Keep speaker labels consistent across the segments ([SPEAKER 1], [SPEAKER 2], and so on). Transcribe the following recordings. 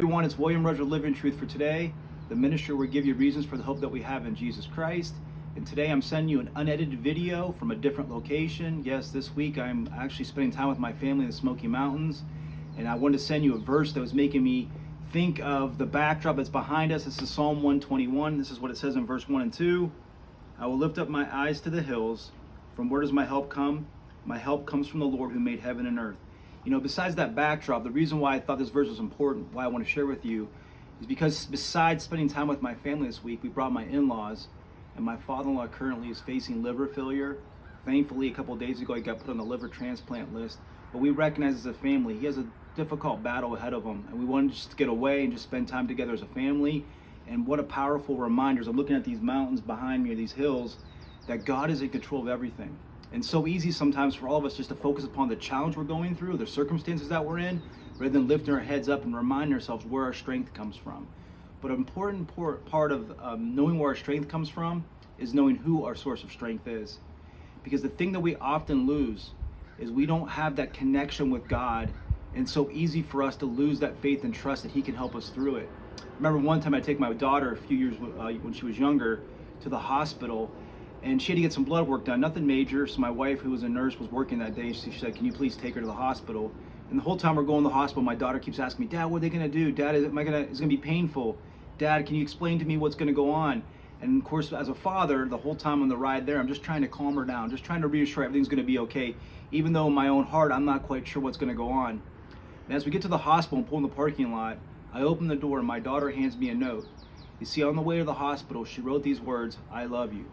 [SPEAKER 1] everyone, it's William Rudge with Living Truth for today. The ministry will give you reasons for the hope that we have in Jesus Christ. And today I'm sending you an unedited video from a different location. Yes, this week I'm actually spending time with my family in the Smoky Mountains. And I wanted to send you a verse that was making me think of the backdrop that's behind us. This is Psalm 121. This is what it says in verse 1 and 2. I will lift up my eyes to the hills. From where does my help come? My help comes from the Lord who made heaven and earth. You know, besides that backdrop, the reason why I thought this verse was important, why I want to share with you, is because besides spending time with my family this week, we brought my in-laws, and my father-in-law currently is facing liver failure. Thankfully, a couple of days ago, he got put on the liver transplant list. But we recognize as a family, he has a difficult battle ahead of him, and we wanted just to get away and just spend time together as a family. And what a powerful reminder, as I'm looking at these mountains behind me, or these hills, that God is in control of everything. And so easy sometimes for all of us just to focus upon the challenge we're going through, the circumstances that we're in, rather than lifting our heads up and remind ourselves where our strength comes from. But an important part of knowing where our strength comes from is knowing who our source of strength is. Because the thing that we often lose is we don't have that connection with God, and it's so easy for us to lose that faith and trust that He can help us through it. I remember one time I take my daughter a few years when she was younger to the hospital, and she had to get some blood work done, nothing major. So my wife, who was a nurse, was working that day. She said, "Can you please take her to the hospital?" And the whole time we're going to the hospital, my daughter keeps asking me, "Dad, what are they going to do? Dad, it's going to be painful. Dad, can you explain to me what's going to go on?" And of course, as a father, the whole time on the ride there, I'm just trying to calm her down, just trying to reassure everything's going to be okay, even though in my own heart, I'm not quite sure what's going to go on. And as we get to the hospital and pull in the parking lot, I open the door and my daughter hands me a note. You see, on the way to the hospital, she wrote these words, "I love you."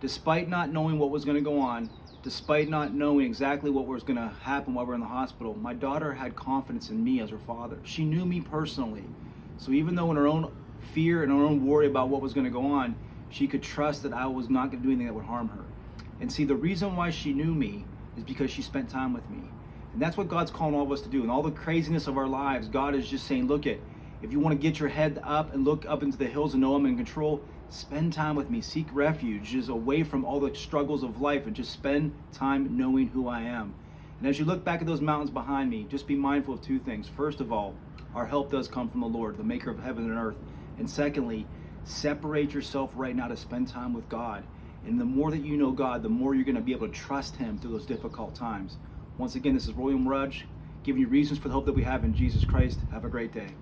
[SPEAKER 1] Despite not knowing what was going to go on, despite not knowing exactly what was going to happen while we were in the hospital, my daughter had confidence in me as her father. She knew me personally. So even though in her own fear and her own worry about what was going to go on, she could trust that I was not going to do anything that would harm her. And see, the reason why she knew me is because she spent time with me. And that's what God's calling all of us to do. In all the craziness of our lives, God is just saying, look it, if you want to get your head up and look up into the hills and know I'm in control, spend time with me. Seek refuge, just away from all the struggles of life, and just spend time knowing who I am. And as you look back at those mountains behind me, just be mindful of two things. First of all, our help does come from the Lord, the maker of heaven and earth. And secondly, separate yourself right now to spend time with God. And the more that you know God, the more you're going to be able to trust Him through those difficult times. Once again, this is William Rudge, giving you reasons for the hope that we have in Jesus Christ. Have a great day.